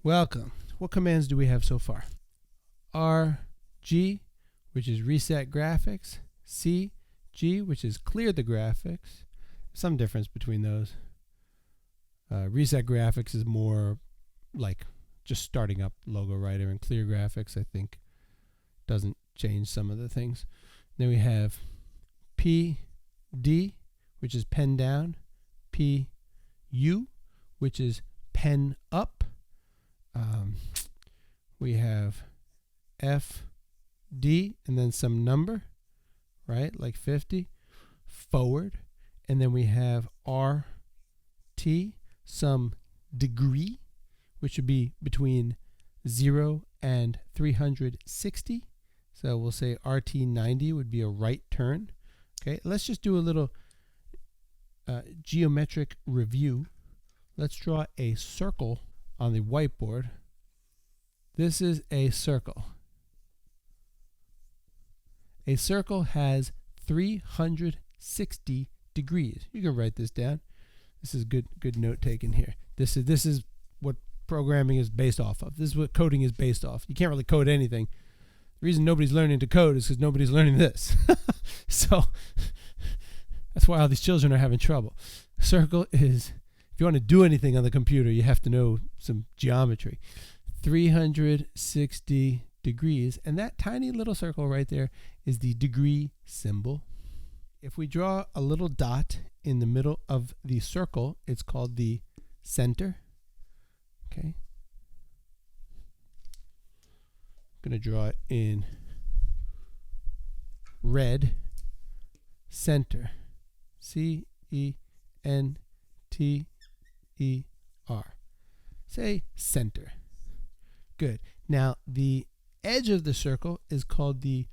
Welcome. What commands do we have so far? RG, which is reset graphics. CG, which is clear the graphics. Some difference between those. Reset graphics is more like just starting up logo writer, and clear graphics, I think, doesn't change some of the things. Then we have PD, which is pen down. PU, which is pen up. We have FD and then some number, right? Like 50, forward. And then we have RT, some degree, which would be between 0 and 360. So we'll say RT90 would be a right turn. Okay, let's just do a little geometric review. Let's draw a circle on the whiteboard. This is a circle. A circle has 360 degrees. You can write this down. This is good note taken here. This is what programming is based off of. This is what coding is based off. You can't really code anything. The reason nobody's learning to code is because nobody's learning this. So that's why all these children are having trouble. Circle is, if you want to do anything on the computer, you have to know some geometry. 360 degrees, and that tiny little circle right there is the degree symbol. If we draw a little dot in the middle of the circle, it's called the center. Okay. I'm going to draw it in red. Center. C-E-N-T-E-R. Say center. Good. Now, the edge of the circle is called the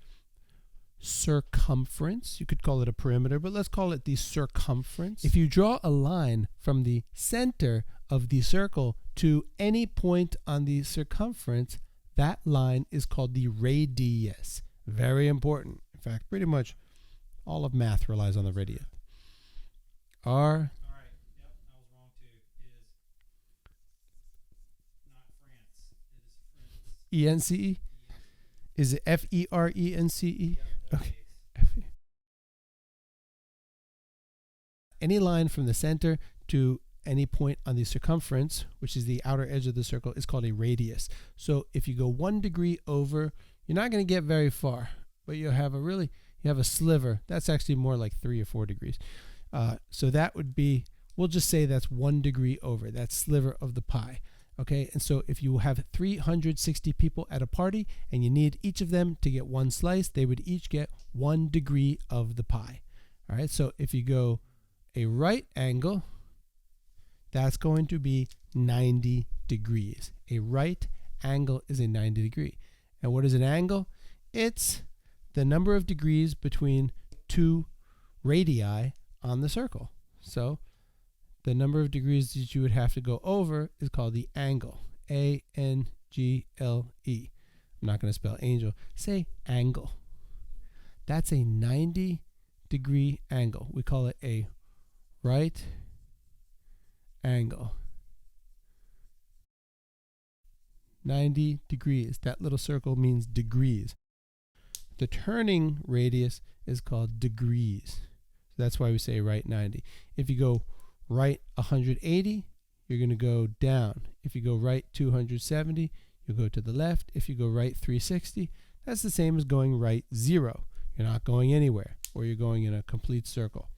circumference. You could call it a perimeter, but let's call it the circumference. If you draw a line from the center of the circle to any point on the circumference, that line is called the radius. Very important. In fact, pretty much all of math relies on the radius. R. Sorry, yep, I was wrong too. It is not France. It is France. E-N-C-E? Is it F-E-R-E-N-C-E? Yep, okay. F-E. Any line from the center to any point on the circumference, which is the outer edge of the circle, is called a radius. So if you go 1 degree over, you're not going to get very far, but you have a sliver. That's actually more like 3 or 4 degrees. So that would be, we'll just say that's 1 degree over, that sliver of the pie. Okay, and so if you have 360 people at a party and you need each of them to get 1 slice, they would each get 1 degree of the pie. All right, so if you go a right angle, that's going to be 90 degrees. A right angle is a 90 degree. And what is an angle? It's the number of degrees between 2 radii on the circle. So the number of degrees that you would have to go over is called the angle. A-N-G-L-E. I'm not going to spell angel. Say angle. That's a 90 degree angle. We call it a right angle. 90 degrees. That little circle means degrees. The turning radius is called degrees. So that's why we say right 90. If you go right 180, you're going to go down. If you go right 270, you'll go to the left. If you go right 360, that's the same as going right 0. You're not going anywhere, or you're going in a complete circle.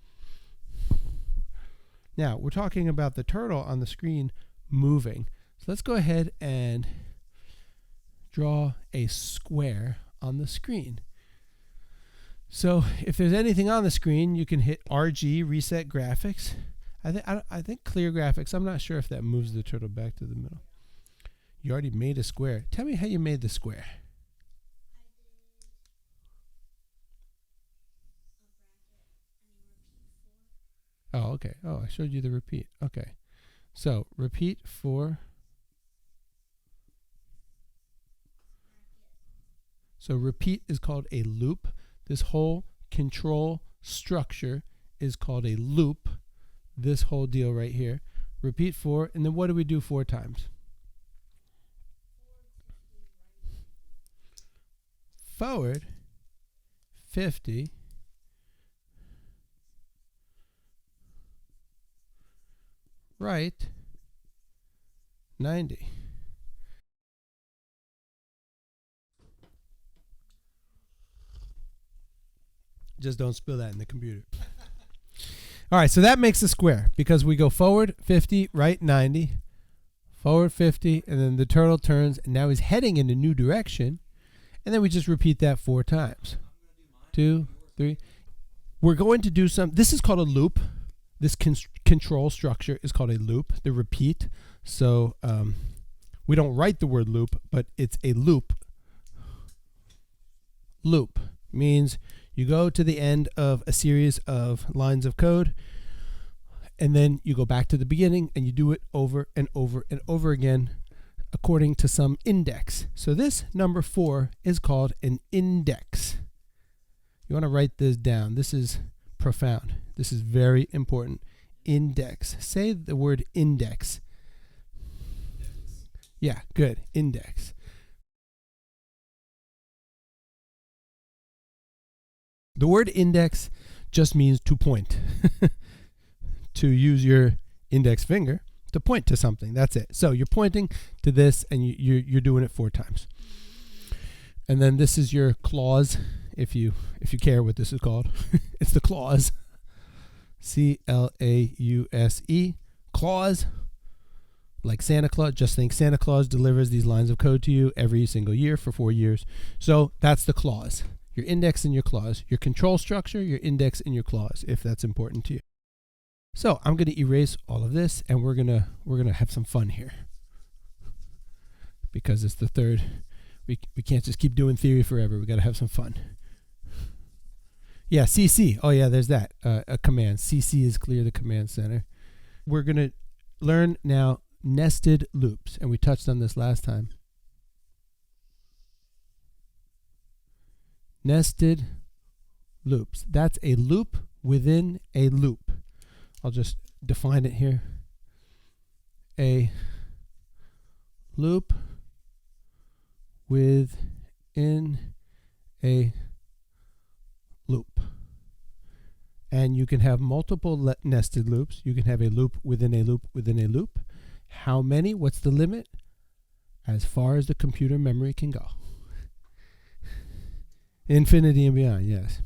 Now, we're talking about the turtle on the screen moving. So let's go ahead and draw a square on the screen. So if there's anything on the screen, you can hit RG, reset graphics. I think clear graphics. I'm not sure if that moves the turtle back to the middle. You already made a square. Tell me how you made the square. Oh, okay. Oh, I showed you the repeat. Okay. So repeat for. So repeat is called a loop. This whole control structure is called a loop. This whole deal right here. Repeat 4, and then what do we do 4 times? forward 50, right 90. Just don't spill that in the computer. All right, so that makes a square because we go forward 50, right 90, forward 50, and then the turtle turns, and now he's heading in a new direction, and then we just repeat that 4 times. 2, 3. We're going to do this is called a loop. This control structure is called a loop, the repeat. So we don't write the word loop, but it's a loop. Loop means you go to the end of a series of lines of code, and then you go back to the beginning, and you do it over and over and over again according to some index. So this number 4 is called an index. You want to write this down. This is profound. This is very important. Index. Say the word index. Yeah, good. Index. The word index just means to point. To use your index finger to point to something. That's it. So you're pointing to this, and you're doing it 4 times. And then this is your clause, if you care what this is called. It's the clause. C-L-A-U-S-E. Clause. Like Santa Claus. Just think Santa Claus delivers these lines of code to you every single year for 4 years. So that's the clause. Your index and your clause. Your control structure, your index and your clause, if that's important to you. So I'm going to erase all of this, and we're gonna have some fun here, because it's the third. We can't just keep doing theory forever. We got to have some fun. Yeah, CC. Oh yeah, there's that. A command. CC is clear the command center. We're gonna learn now nested loops, and we touched on this last time. Nested loops. That's a loop within a loop. I'll just define it here. A loop within a loop. And you can have multiple nested loops. You can have a loop within a loop within a loop. How many? What's the limit? As far as the computer memory can go. Infinity and beyond, yes.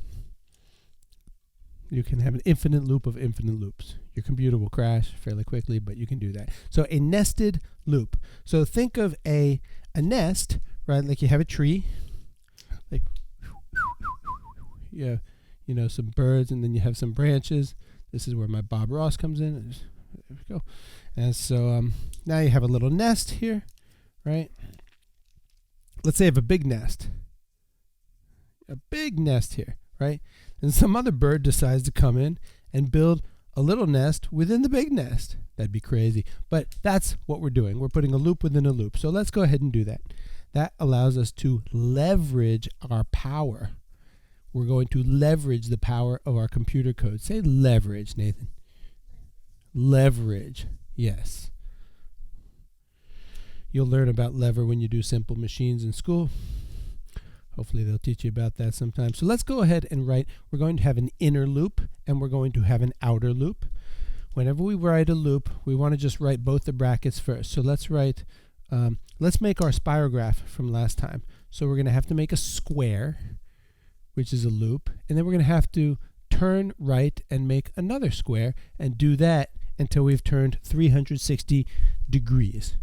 You can have an infinite loop of infinite loops. Your computer will crash fairly quickly, but you can do that. So a nested loop. So think of a nest, right? Like you have a tree, like yeah, you know, some birds, and then you have some branches. This is where my Bob Ross comes in. There we go. And so now you have a little nest here, right? Let's say I have a big nest. A big nest here, right? And some other bird decides to come in and build a little nest within the big nest. That'd be crazy. But that's what we're doing. We're putting a loop within a loop. So let's go ahead and do that. That allows us to leverage our power. We're going to leverage the power of our computer code. Say leverage, Nathan. Leverage. Yes. You'll learn about lever when you do simple machines in school. Hopefully they'll teach you about that sometime. So let's go ahead and write. We're going to have an inner loop, and we're going to have an outer loop. Whenever we write a loop, we want to just write both the brackets first. So let's write, let's make our spirograph from last time. So we're going to have to make a square, which is a loop, and then we're going to have to turn right and make another square, and do that until we've turned 360 degrees.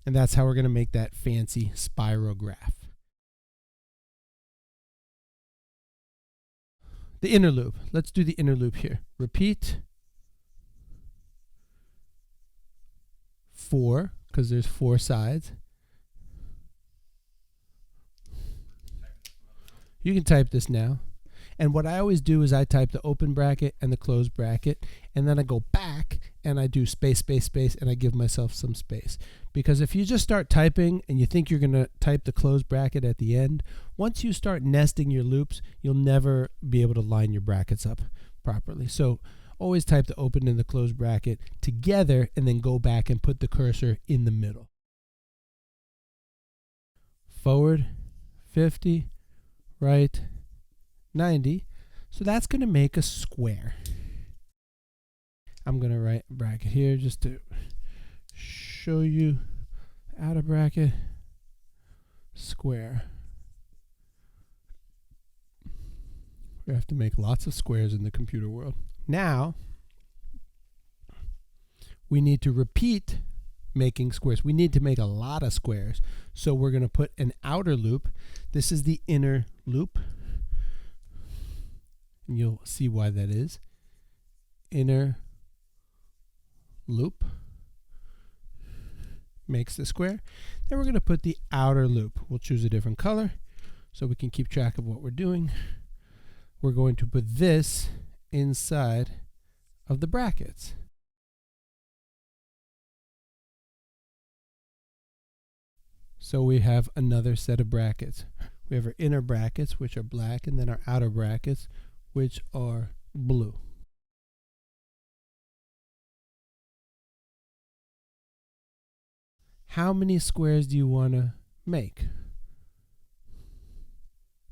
And that's how we're going to make that fancy spirograph. The inner loop. Let's do the inner loop here. Repeat 4, because there's 4 sides. You can type this now. And what I always do is I type the open bracket and the close bracket, and then I go back and I do space, space, space, and I give myself some space. Because if you just start typing and you think you're going to type the close bracket at the end, once you start nesting your loops, you'll never be able to line your brackets up properly. So always type the open and the close bracket together, and then go back and put the cursor in the middle. Forward 50, right 90. So that's going to make a square. I'm going to write bracket here just to show you outer bracket square. We have to make lots of squares in the computer world. Now, we need to repeat making squares. We need to make a lot of squares. So we're going to put an outer loop. This is the inner loop. And you'll see why that is. Inner loop makes the square. Then we're going to put the outer loop. We'll choose a different color so we can keep track of what we're doing. We're going to put this inside of the brackets. So we have another set of brackets. We have our inner brackets, which are black, and then our outer brackets, which are blue. How many squares do you want to make?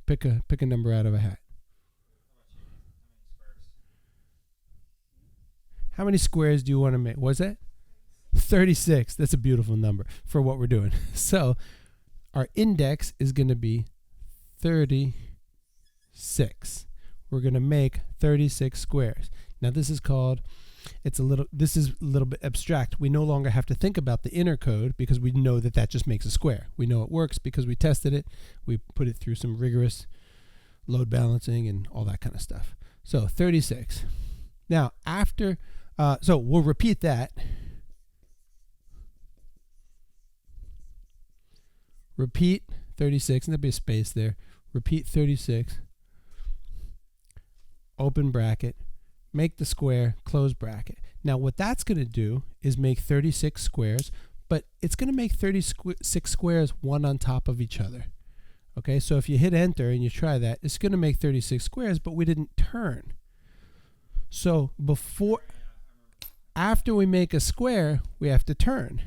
Pick a number out of a hat. How many squares do you want to make? Was that 36? That's a beautiful number for what we're doing. So our index is going to be 36. We're going to make 36 squares. Now this is called, this is a little bit abstract. We no longer have to think about the inner code because we know that that just makes a square. We know it works because we tested it. We put it through some rigorous load balancing and all that kind of stuff. So 36. Now after, so we'll repeat that. Repeat 36, and there'll be a space there. Repeat 36. Open bracket. Make the square, close bracket. Now what that's going to do is make 36 squares, but it's going to make 36 squares one on top of each other. Okay, so if you hit enter and you try that, it's going to make 36 squares, but we didn't turn. So after we make a square, we have to turn.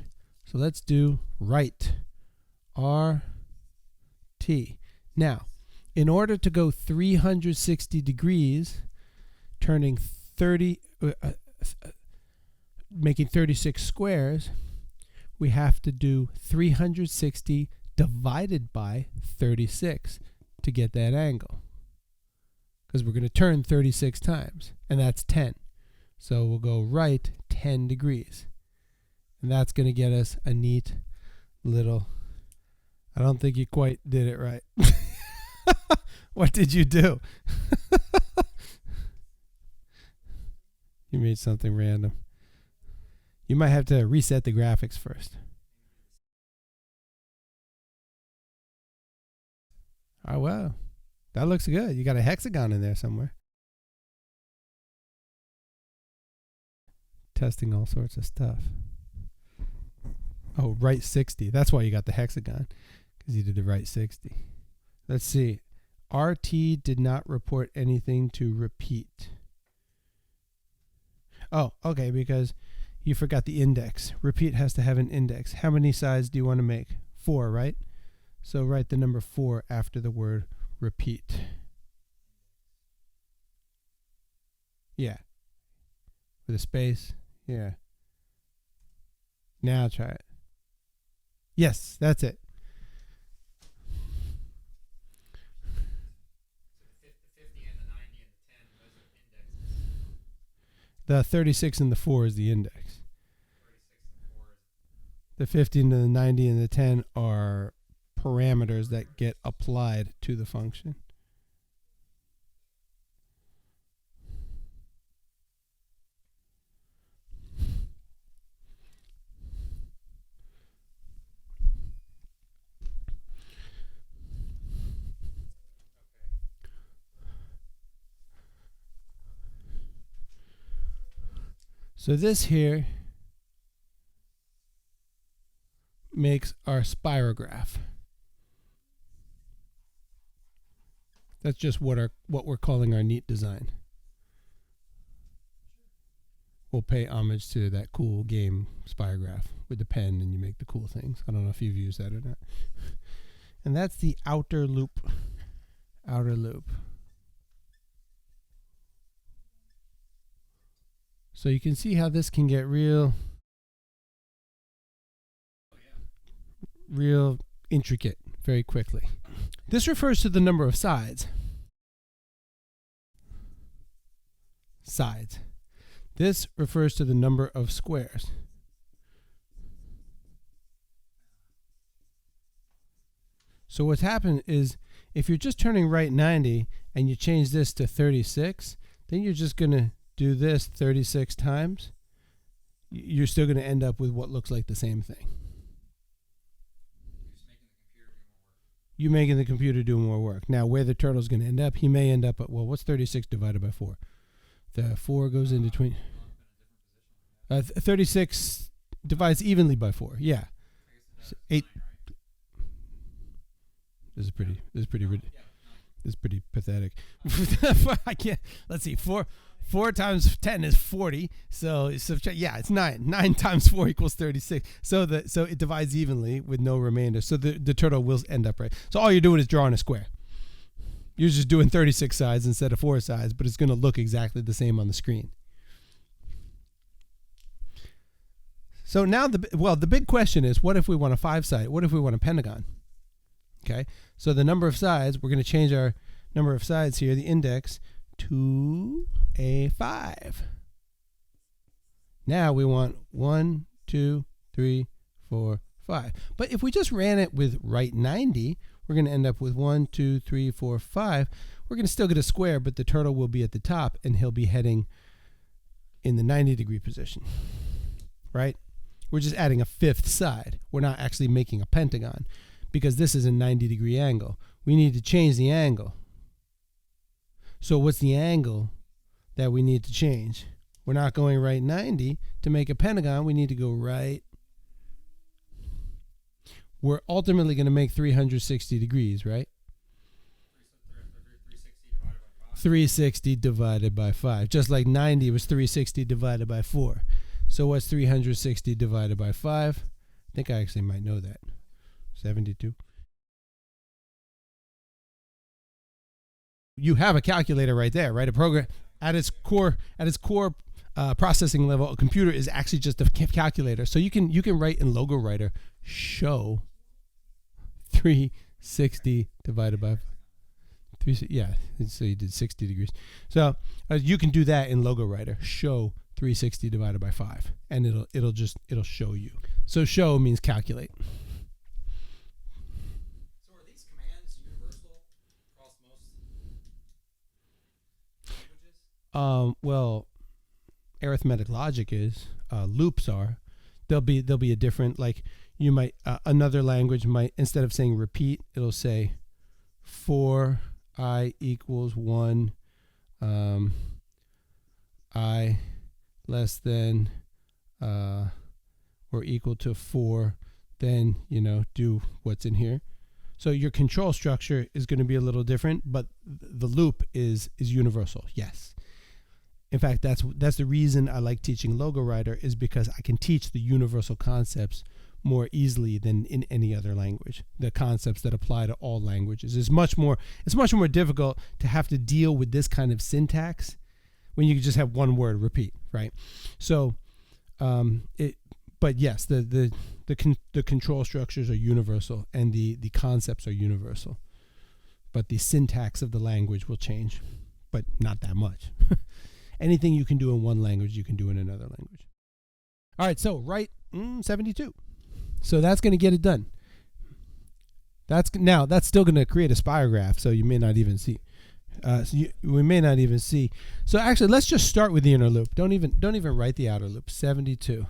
So let's do right. RT. Now, in order to go 360 degrees, turning making 36 squares, we have to do 360 divided by 36 to get that angle. Because we're going to turn 36 times, and that's 10. So we'll go right 10 degrees. And that's going to get us a neat little, I don't think you quite did it right. What did you do? You made something random. You might have to reset the graphics first. Oh, wow. That looks good. You got a hexagon in there somewhere. Testing all sorts of stuff. Oh, right 60. That's why you got the hexagon, because you did the right 60. Let's see. RT did not report anything to repeat. Oh, okay, because you forgot the index. Repeat has to have an index. How many sides do you want to make? 4, right? So write the number 4 after the word repeat. Yeah. With a space. Yeah. Now try it. Yes, that's it. The 36 and the 4 is the index. The 50 and the 90 and the 10 are parameters that get applied to the function. So this here makes our spirograph. That's just what we're calling our neat design. We'll pay homage to that cool game Spirograph with the pen and you make the cool things. I don't know if you've used that or not. And that's the outer loop. outer loop. So you can see how this can get real intricate very quickly. This refers to the number of sides. This refers to the number of squares. So what's happened is if you're just turning right 90 and you change this to 36, then you're just going to do this 36 times. You're still going to end up with what looks like the same thing. You're making the computer do more work. Now, where the turtle's going to end up, he may end up at, well, what's 36 divided by 4? The 4 goes in between. 36 divides evenly by 4. Yeah. So 8. This is pretty pathetic. I can't. Let's see. 4 times 10 is 40. So yeah, it's 9. 9 times 4 equals 36. So it divides evenly with no remainder. So the turtle will end up right. So all you're doing is drawing a square. You're just doing 36 sides instead of 4 sides, but it's going to look exactly the same on the screen. So now the big question is, what if we want a 5-side? What if we want a pentagon? Okay, so the number of sides, we're going to change our number of sides here, the index, to a 5. Now we want 1, 2, 3, 4, 5. But if we just ran it with right 90, we're going to end up with 1, 2, 3, 4, 5. We're going to still get a square, but the turtle will be at the top, and he'll be heading in the 90-degree position, right? We're just adding a 5th side. We're not actually making a pentagon, because this is a 90-degree angle. We need to change the angle. So what's the angle that we need to change? We're not going right 90 to make a pentagon. We need to go right. We're ultimately going to make 360 degrees, right? 360 divided by 5. Just like 90 was 360 divided by 4. So what's 360 divided by 5? I think I actually might know that. 72. You have a calculator right there, right? A program at its core processing level. A computer is actually just a calculator. So you can write in Logo Writer, show 360 divided by 3. Yeah, so you did 60 degrees. So you can do that in Logo Writer, show 360 divided by 5, and it'll show you. So show means calculate. Well, arithmetic logic is. Loops are. There'll be a different, like you might another language might, instead of saying repeat, it'll say for I equals 1, I less than or equal to 4, then do what's in here. So your control structure is going to be a little different, but the loop is universal. Yes. In fact, that's the reason I like teaching Logo Writer, is because I can teach the universal concepts more easily than in any other language. The concepts that apply to all languages is much more difficult to have to deal with this kind of syntax when you just have one word repeat, right? So, but yes, the control structures are universal and the concepts are universal, but the syntax of the language will change, but not that much. Anything you can do in one language, you can do in another language. All right, so write 72. So that's going to get it done. That's still going to create a spirograph, so you may not even see. We may not even see. So actually, let's just start with the inner loop. Don't even write the outer loop. 72.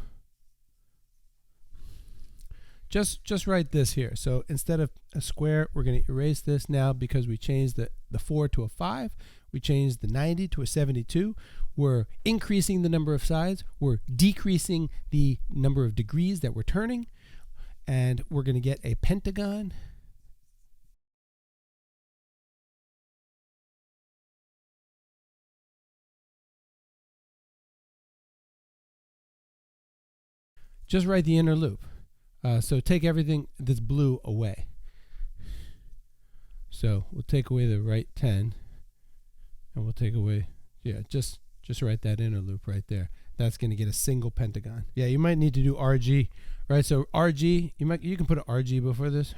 Just write this here. So instead of a square, we're going to erase this now because we changed the 4 to a 5. We changed the 90 to a 72. We're increasing the number of sides. We're decreasing the number of degrees that we're turning. And we're going to get a pentagon. Just write the inner loop. So take everything that's blue away. So we'll take away the right 10, and we'll take away, yeah, just write that inner loop right there. That's going to get a single pentagon. Yeah, you might need to do RG, right? So RG, you can put an RG before this.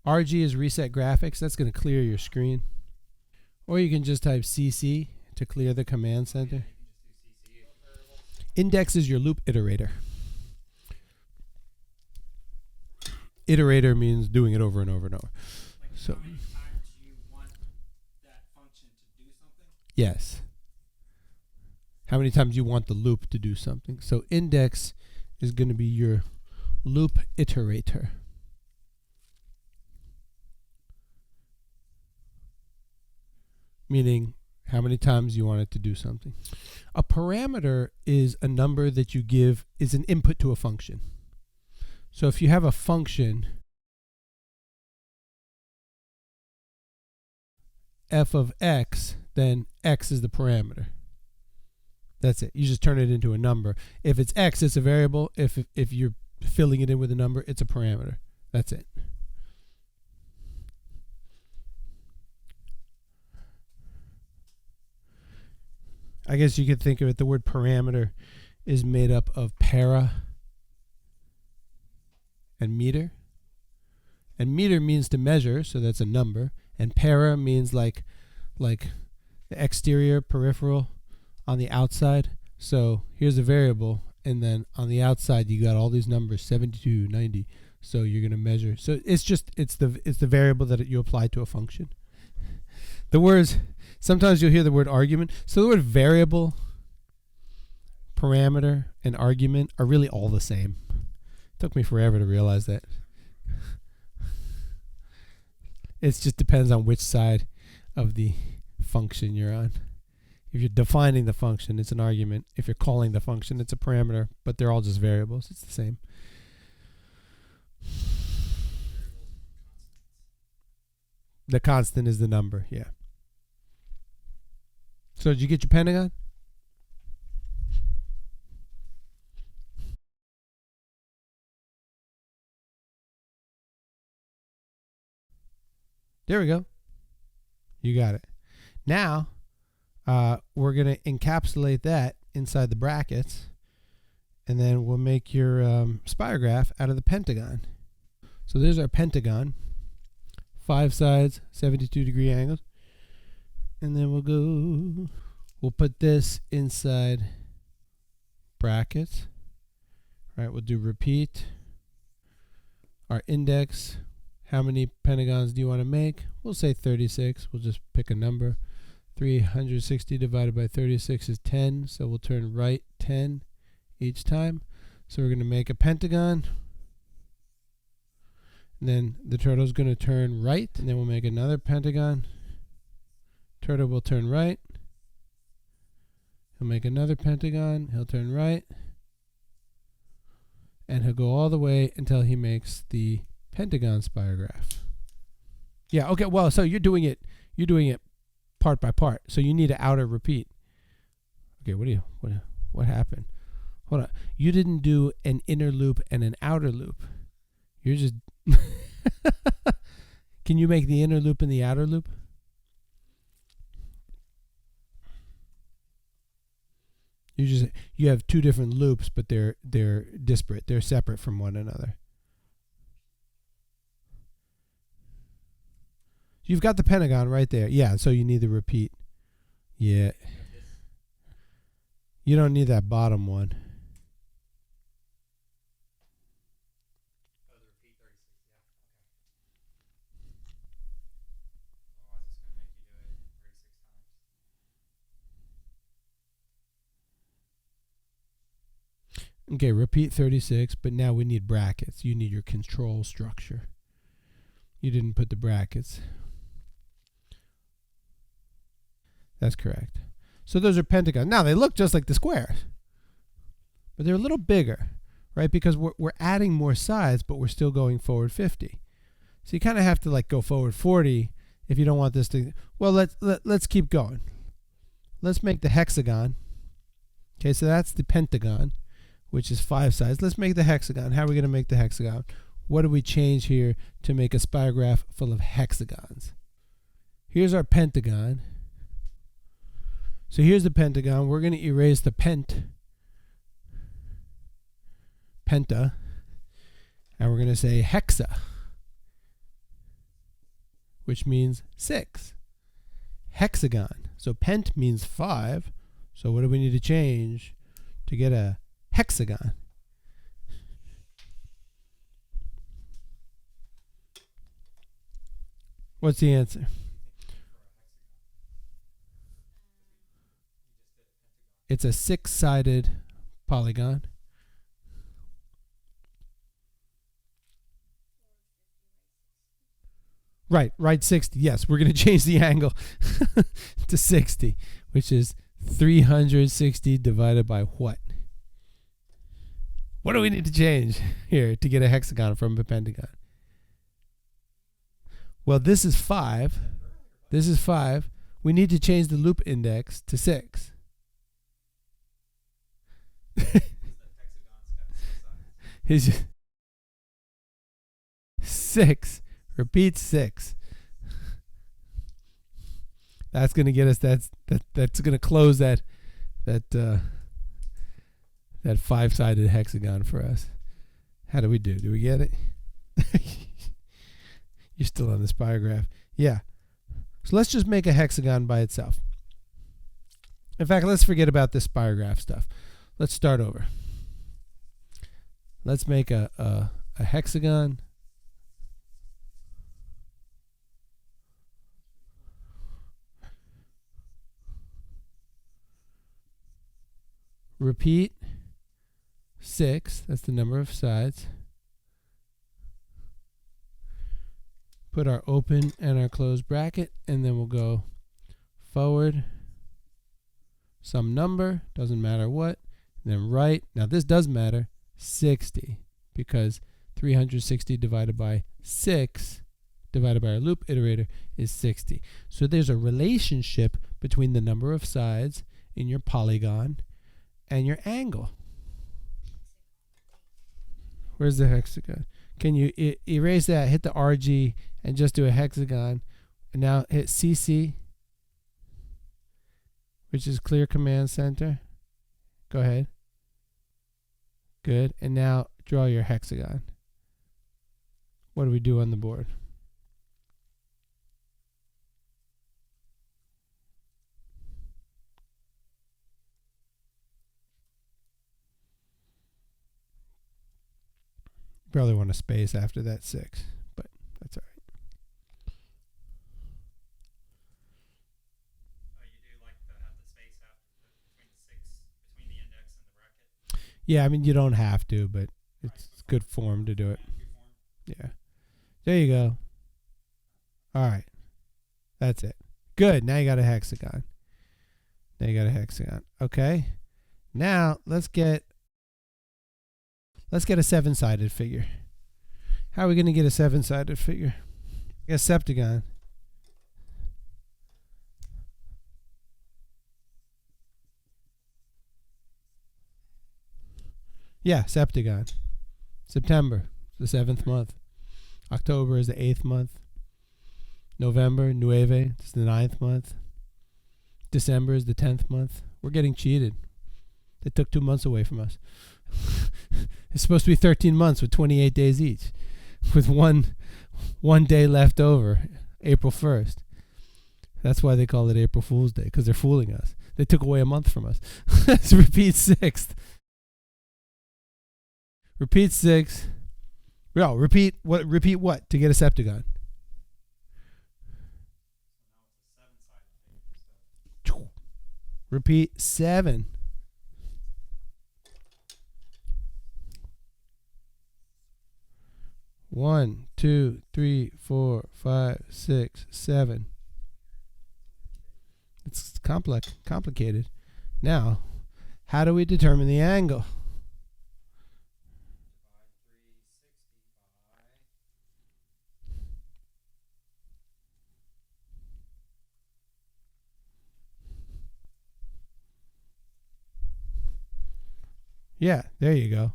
RG is reset graphics. That's going to clear your screen. Or you can just type CC to clear the command center. Index is your loop iterator. Iterator means doing it over and over and over. Like So how many times you want that function to do something? yes. How many times you want the loop to do something. So index is going to be your loop iterator. Meaning how many times you want it to do something. A parameter is a number that you give, is an input to a function. So if you have a function f of x, then x is the parameter. That's it. You just turn it into a number. If it's x, it's a variable. If you're filling it in with a number, it's a parameter. That's it. I guess you could think of it, the word parameter is made up of para and meter. And meter means to measure, so that's a number. And para means like the exterior, peripheral, on the outside. So here's a variable, and then on the outside you got all these numbers, 72, 90. So you're going to measure. So it's the variable that you apply to a function. The words, sometimes you'll hear the word argument. So the word variable, parameter, and argument are really all the same. It took me forever to realize that. It just depends on which side of the function you're on. If you're defining the function, it's an argument. If you're calling the function, it's a parameter, but they're all just variables. It's the same. The constant is the number, yeah. So did you get your pentagon? There we go. You got it. Now, we're going to encapsulate that inside the brackets, and then we'll make your spirograph out of the pentagon. So there's our pentagon. 5 sides, 72-degree angles. And then we'll put this inside brackets. All right, we'll do repeat. Our index, how many pentagons do you want to make? We'll say 36. We'll just pick a number. 360 divided by 36 is 10, so we'll turn right 10 each time. So we're going to make a pentagon. And then the turtle's going to turn right, and then we'll make another pentagon. Turtle will turn right. He'll make another pentagon. He'll turn right. And he'll go all the way until he makes the pentagon spirograph. Yeah, okay, well, so you're doing it part by part. So you need an outer repeat. Okay, what happened? Hold on. You didn't do an inner loop and an outer loop. You're just Can you make the inner loop and the outer loop? You have two different loops, but they're disparate. They're separate from one another. You've got the pentagon right there. Yeah, so you need the repeat. Yeah. You don't need that bottom one. Okay, repeat 36, but now we need brackets. You need your control structure. You didn't put the brackets. That's correct. So those are pentagons. Now they look just like the squares, but they're a little bigger, right? Because we're adding more sides, but we're still going forward 50. So you kind of have to like go forward 40 if you don't want this to. Well, let's keep going. Let's make the hexagon. Okay, so that's the pentagon, which is 5 sides. Let's make the hexagon. How are we going to make the hexagon? what do we change here to make a spirograph full of hexagons? Here's our pentagon. So here's the pentagon. We're going to erase the penta, and we're going to say hexa, which means 6. Hexagon. So pent means 5. So what do we need to change to get a hexagon? What's the answer? It's a 6-sided polygon. Right 60. Yes, we're going to change the angle to 60, which is 360 divided by what? What do we need to change here to get a hexagon from a pentagon? Well, this is 5. This is 5. We need to change the loop index to 6. Is 6. Repeat 6. That's going to get us. That's going to close that 5-sided hexagon for us. How do we do? Do we get it? You're still on the spirograph. Yeah. So let's just make a hexagon by itself. In fact, let's forget about this spirograph stuff. Let's start over. Let's make a hexagon. Repeat 6. That's the number of sides. Put our open and our closed bracket, and then we'll go forward some number, doesn't matter what, and then right. Now this does matter, 60, because 360 divided by 6 divided by our loop iterator is 60. So there's a relationship between the number of sides in your polygon and your angle. Where's the hexagon? Can you erase that, hit the RG, and just do a hexagon? And now hit CC, which is clear command center. Go ahead. Good. And now draw your hexagon. What do we do on the board? Probably want a space after that 6, but that's all right. You do like to have the space between the 6, between the index and the bracket? Yeah, I mean, you don't have to, but it's good form to do it. Yeah. There you go. All right. That's it. Good. Now you got a hexagon. Okay. Now let's get a 7-sided figure. How are we going to get a 7-sided figure? A septagon. Yeah, septagon. September, the 7th month. October is the 8th month. November, nueve, it's the 9th month. December is the 10th month. We're getting cheated. They took 2 months away from us. It's supposed to be 13 months with 28 days each, with one day left over, April 1st. That's why they call it April Fool's Day, because they're fooling us. They took away a month from us. Let's repeat 6th. Repeat 6. No, repeat what to get a septagon? Repeat 7. One, 2, 3, 4, 5, 6, 7. It's complicated. Now, how do we determine the angle? Yeah, there you go.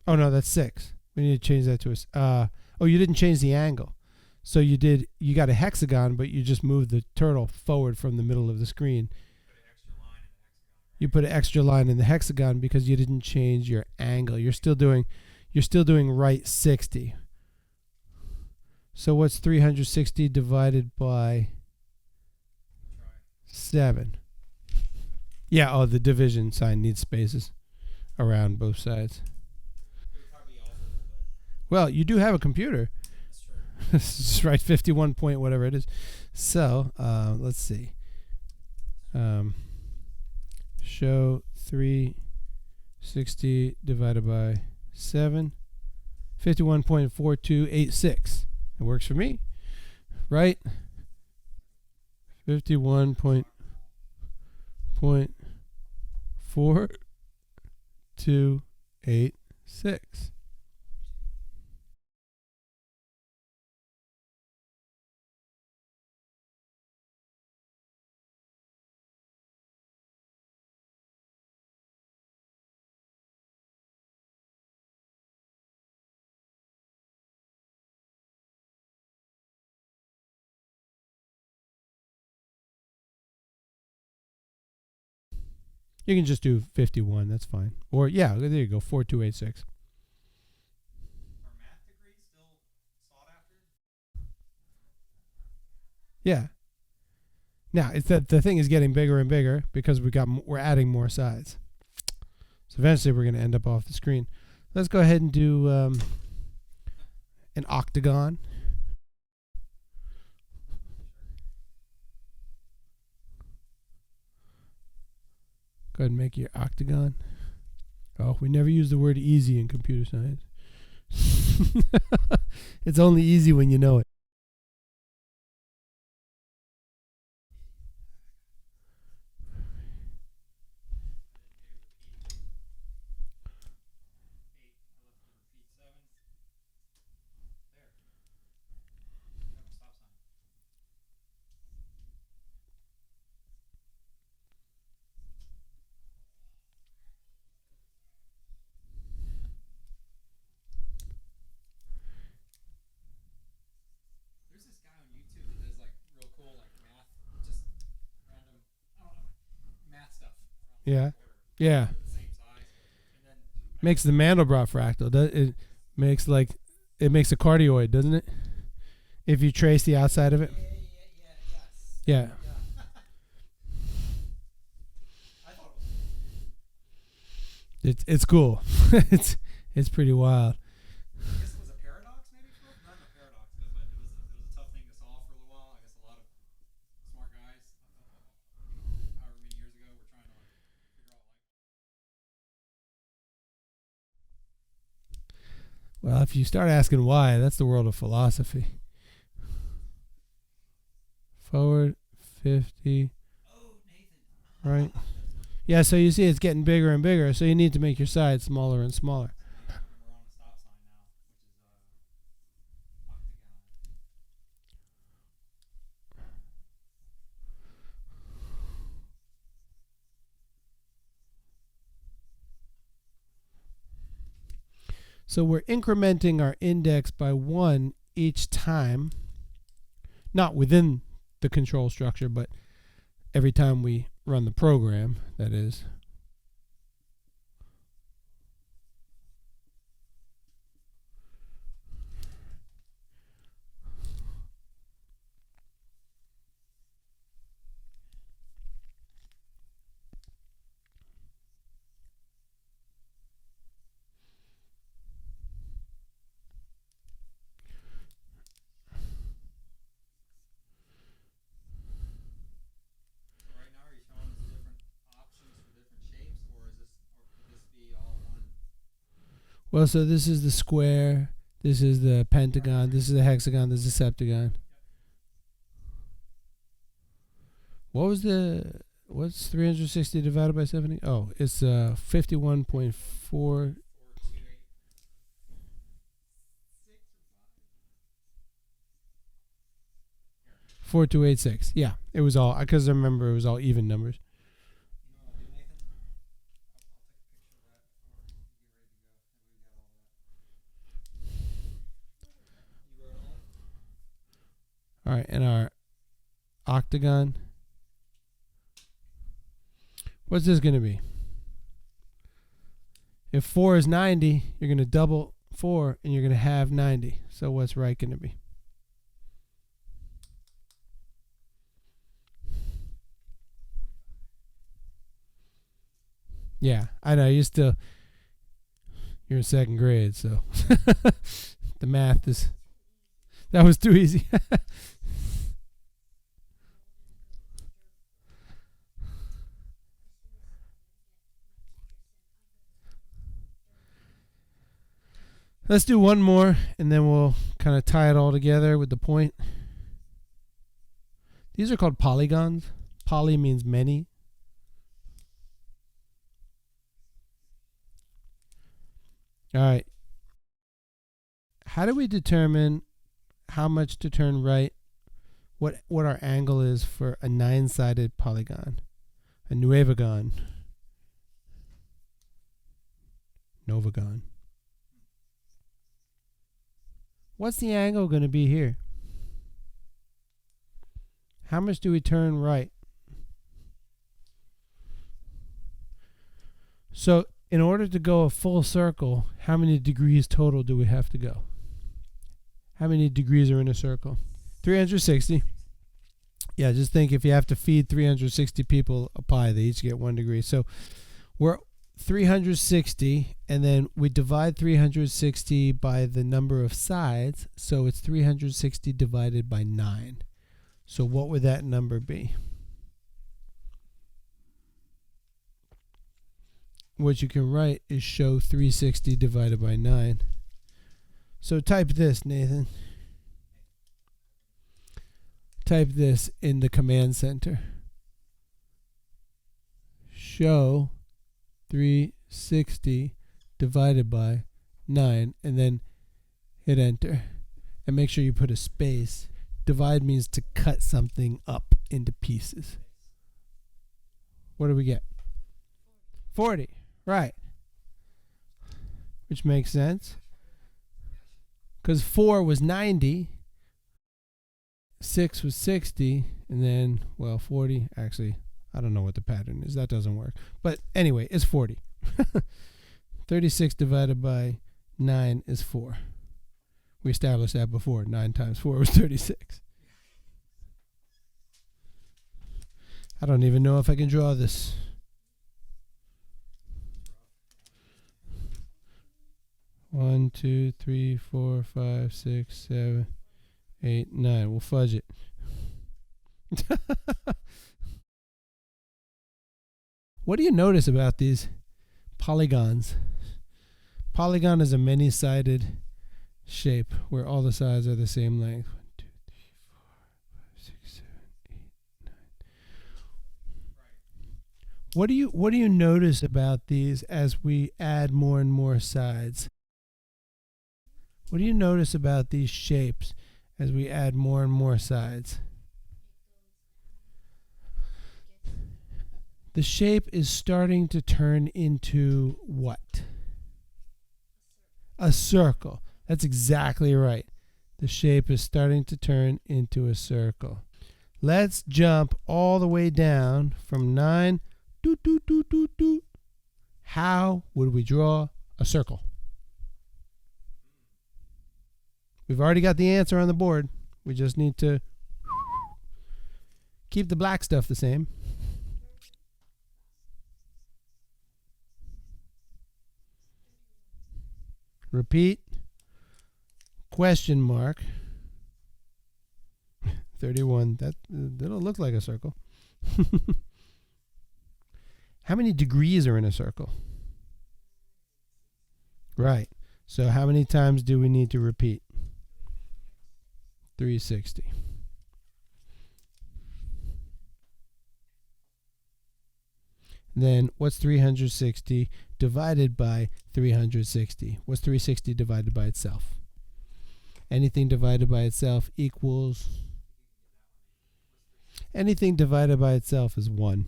Oh no, that's 6. We need to change that to oh, you didn't change the angle. So you got a hexagon, but you just moved the turtle forward from the middle of the screen. You put an extra line in the hexagon because you didn't change your angle. You're still doing right 60. So what's 360 divided by 7? Yeah, oh, the division sign needs spaces around both sides. Well, you do have a computer. Just write 51 point whatever it is. So, let's see. Show 360 divided by 7. 51.4286. It works for me, right? 51.4286. You can just do 51. That's fine. Or, yeah, there you go. 4286. Are math degrees still sought after? Yeah. Now, it's that the thing is getting bigger and bigger because we're adding more sides. So eventually we're going to end up off the screen. Let's go ahead and do an octagon. Go ahead and make your octagon. Oh, we never use the word easy in computer science. It's only easy when you know it. There's this guy on YouTube that does like real cool like math, just random, I don't know, math stuff. Yeah. Yeah. The same size, and then Makes the Mandelbrot fractal. It makes a cardioid, doesn't it? If you trace the outside of it. yes. Yeah. I thought it was. It's cool. it's pretty wild. I guess it was a paradox, maybe. Not a paradox, but it was a tough thing to solve for a little while. I guess a lot of smart guys, however many years ago, were trying to figure out Well, if you start asking why, that's the world of philosophy. Forward 50. Oh, Nathan. Right. Yeah, so you see it's getting bigger and bigger, so you need to make your sides smaller and smaller. We're on the stop sign now, which is octagon. So we're incrementing our index by 1 each time, not within the control structure, but every time we run the program, that is. So right now, are you showing us different options for different shapes, or could this be all one? Well, so this is the square, this is the pentagon, this is the hexagon, this is the septagon. What's 360 divided by 70? Oh, it's 51.4. 4286. Yeah, it was all because I remember it was all even numbers. You know what I'll do, Nathan? I'll take a picture of that before we get ready to go. And we got all that. All right, and our octagon. What's this going to be? If 4 is 90, you're going to double 4 and you're going to have 90. So what's right going to be? Yeah, I know. You're in second grade, so the math is, that was too easy. Let's do one more, and then we'll kind of tie it all together with the point. These are called polygons. Poly means many. All right. How do we determine how much to turn right? What our angle is for a 9-sided polygon? A nuevagon. Novagon. What's the angle going to be here? How much do we turn right? So in order to go a full circle, how many degrees total do we have to go? How many degrees are in a circle? 360. Yeah, just think if you have to feed 360 people a pie, they each get 1 degree. So we're 360, and then we divide 360 by the number of sides, so it's 360 divided by 9. So what would that number be? What you can write is show 360 divided by 9. So type this, Nathan. Type this in the command center. Show 360 divided by 9, and then hit enter. And make sure you put a space. Divide means to cut something up into pieces. What do we get? 40. Right. Which makes sense. Because 4 was 90, 6 was 60, and then, well, 40. Actually, I don't know what the pattern is. That doesn't work. But anyway, it's 40. 36 divided by 9 is 4. We established that before. 9 times 4 was 36. I don't even know if I can draw this. One, 2, 3, 4, 5, 6, 7, 8, 9. We'll fudge it. What do you notice about these polygons? Polygon is a many-sided shape where all the sides are the same length. 1, 2, 3, 4, 5, 6, 7, 8, 9. What do you notice about these as we add more and more sides? What do you notice about these shapes as we add more and more sides? The shape is starting to turn into what? A circle. That's exactly right. The shape is starting to turn into a circle. Let's jump all the way down from 9. Doot, doot, doot, doot, doot. How would we draw a circle? We've already got the answer on the board. We just need to keep the black stuff the same. Repeat. Question mark. 31. That'll look like a circle. How many degrees are in a circle? Right. So how many times do we need to repeat? 360. Then what's 360 divided by 360? What's 360 divided by itself? Anything divided by itself equals... Anything divided by itself is 1.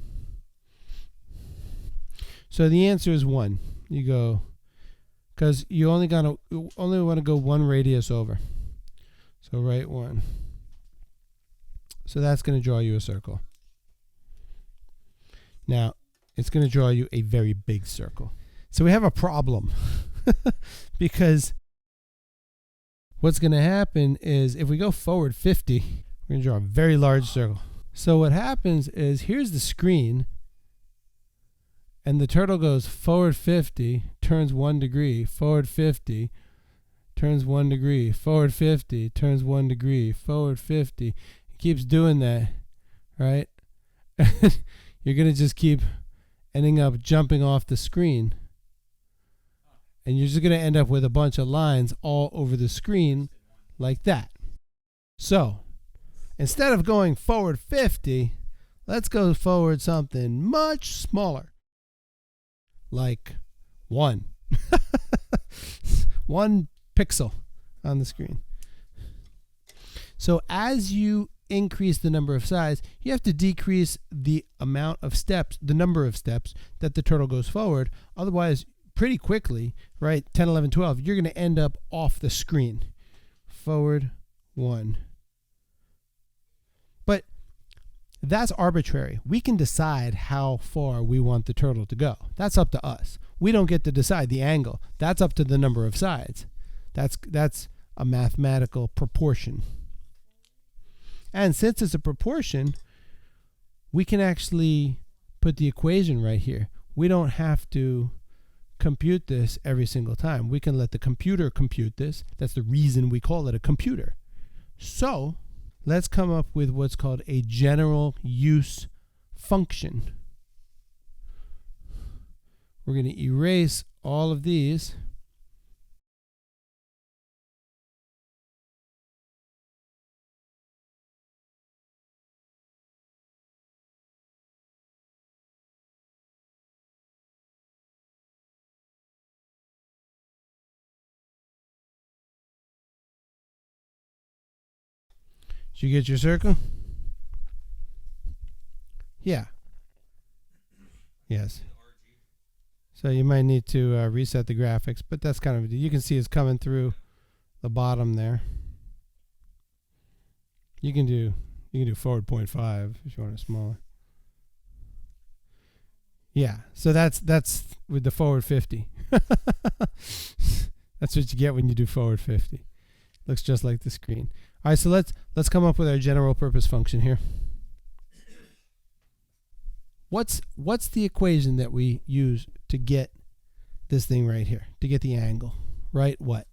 So the answer is 1. You go... Because you only want to go 1 radius over. So write 1. So that's going to draw you a circle. Now, it's going to draw you a very big circle. So we have a problem because what's going to happen is if we go forward 50, we're going to draw a very large circle. So what happens is here's the screen, and the turtle goes forward 50, turns 1 degree, forward 50, turns 1 degree, forward 50, turns 1 degree, forward 50. It keeps doing that, right? You're going to just keep ending up jumping off the screen. And you're just going to end up with a bunch of lines all over the screen like that. So, instead of going forward 50, let's go forward something much smaller. Like 1. 1 pixel on the screen. So as you increase the number of sides, you have to decrease the amount of steps, the number of steps that the turtle goes forward. Otherwise, pretty quickly, right, 10, 11, 12, you're going to end up off the screen. Forward 1. But that's arbitrary. We can decide how far we want the turtle to go. That's up to us. We don't get to decide the angle. That's up to the number of sides. That's a mathematical proportion. And since it's a proportion, we can actually put the equation right here. We don't have to compute this every single time. We can let the computer compute this. That's the reason we call it a computer. So let's come up with what's called a general use function. We're going to erase all of these. Did you get your circle? Yeah. Yes. So you might need to reset the graphics, but that's kind of, you can see it's coming through the bottom there. You can do forward 0.5 if you want it smaller. Yeah. So that's with the forward 50. That's what you get when you do forward 50. Looks just like the screen. All right, so let's come up with our general purpose function here. What's the equation that we use to get this thing right here, to get the angle? Right, what?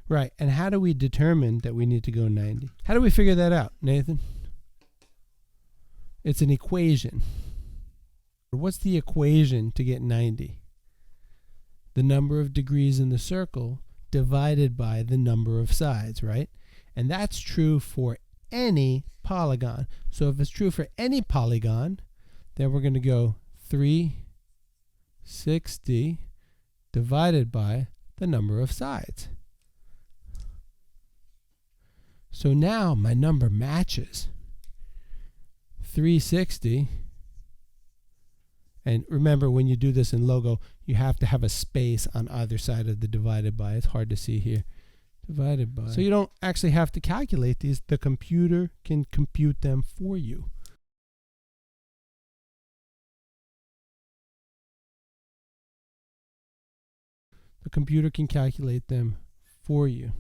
Right, and how do we determine that we need to go 90? How do we figure that out, Nathan? It's an equation. What's the equation to get 90? The number of degrees in the circle divided by the number of sides, right? And that's true for any polygon. So if it's true for any polygon, then we're going to go 360 divided by the number of sides. So now my number matches 360. And remember, when you do this in Logo, you have to have a space on either side of the divided by. It's hard to see here. Divided by. So you don't actually have to calculate these. The computer can compute them for you. The computer can calculate them for you.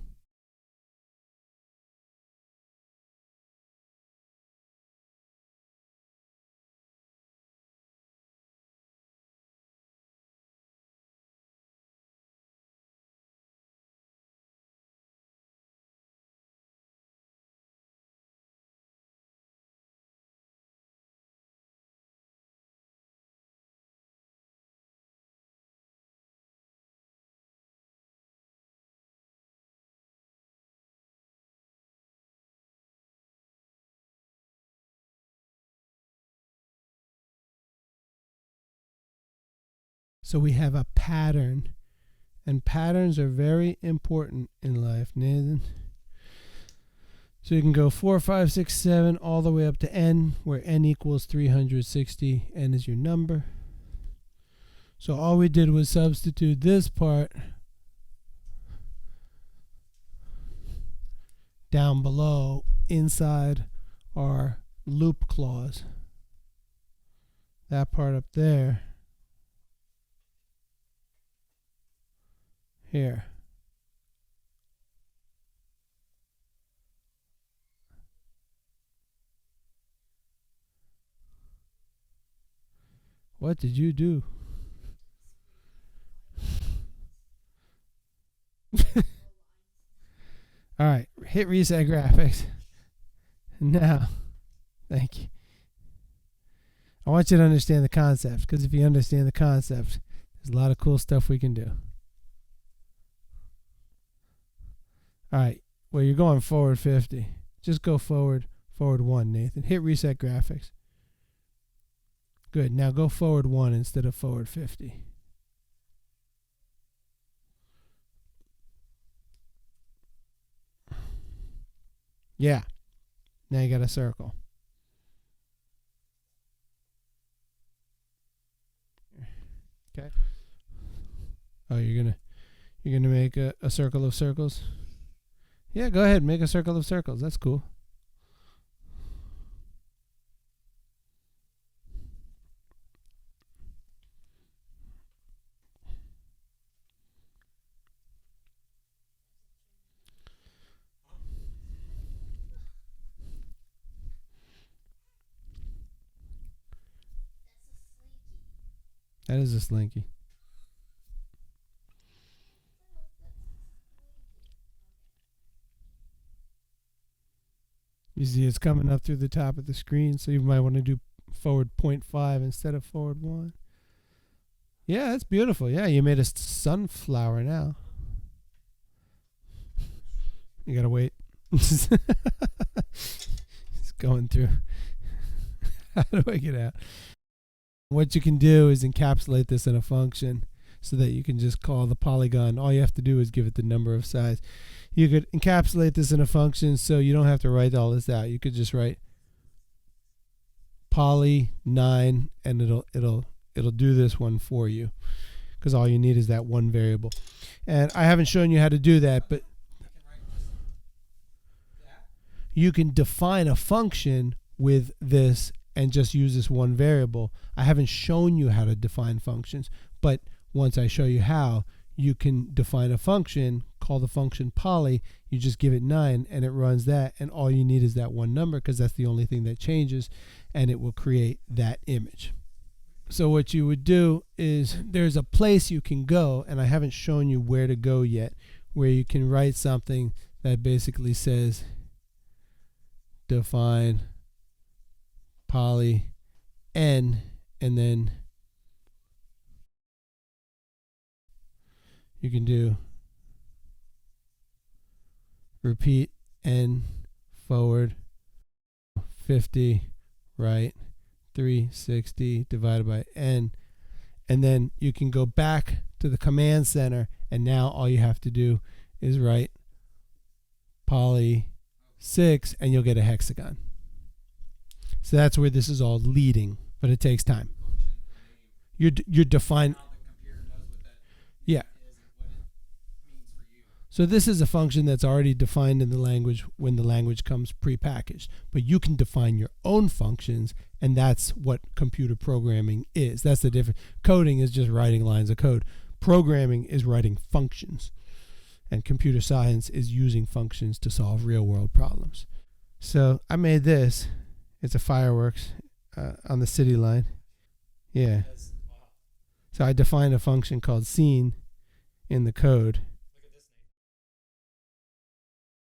So we have a pattern, and patterns are very important in life, Nathan. So you can go 4, 5, 6, 7 all the way up to n, where n equals 360. N is your number. So all we did was substitute this part down below inside our loop clause. That part up there. Here. What did you do? All right, hit reset graphics. Now, thank you. I want you to understand the concept, because if you understand the concept, there's a lot of cool stuff we can do. All right, well, you're going forward 50. Just go forward 1, Nathan. Hit reset graphics. Good. Now go forward 1 instead of forward 50. Yeah. Now you got a circle. Okay. Oh, you're gonna make a circle of circles? Yeah, go ahead, make a circle of circles. That's cool. That is a slinky. You see it's coming up through the top of the screen, so you might want to do forward 0.5 instead of forward 1. Yeah, that's beautiful. Yeah, you made a sunflower now. You gotta wait. It's going through. How do I get out? What you can do is encapsulate this in a function so that you can just call the polygon. All you have to do is give it the number of size. You could encapsulate this in a function so you don't have to write all this out. You could just write poly 9 and it'll do this one for you, because all you need is that one variable. And I haven't shown you how to do that, but you can define a function with this and just use this one variable. I haven't shown you how to define functions, but once I show you how, you can define a function, call the function poly, you just give it 9 and it runs that, and all you need is that one number, because that's the only thing that changes, and it will create that image. So what you would do is, there's a place you can go, and I haven't shown you where to go yet, where you can write something that basically says define poly n, and then you can do repeat n forward 50 right 360 divided by n, and then you can go back to the command center, and now all you have to do is write poly 6 and you'll get a hexagon. So that's where this is all leading, but it takes time. You're define. Yeah. So this is a function that's already defined in the language when the language comes prepackaged. But you can define your own functions, and that's what computer programming is. That's the difference. Coding is just writing lines of code. Programming is writing functions. And computer science is using functions to solve real-world problems. So I made this. It's a fireworks on the city line. Yeah. So I defined a function called scene in the code,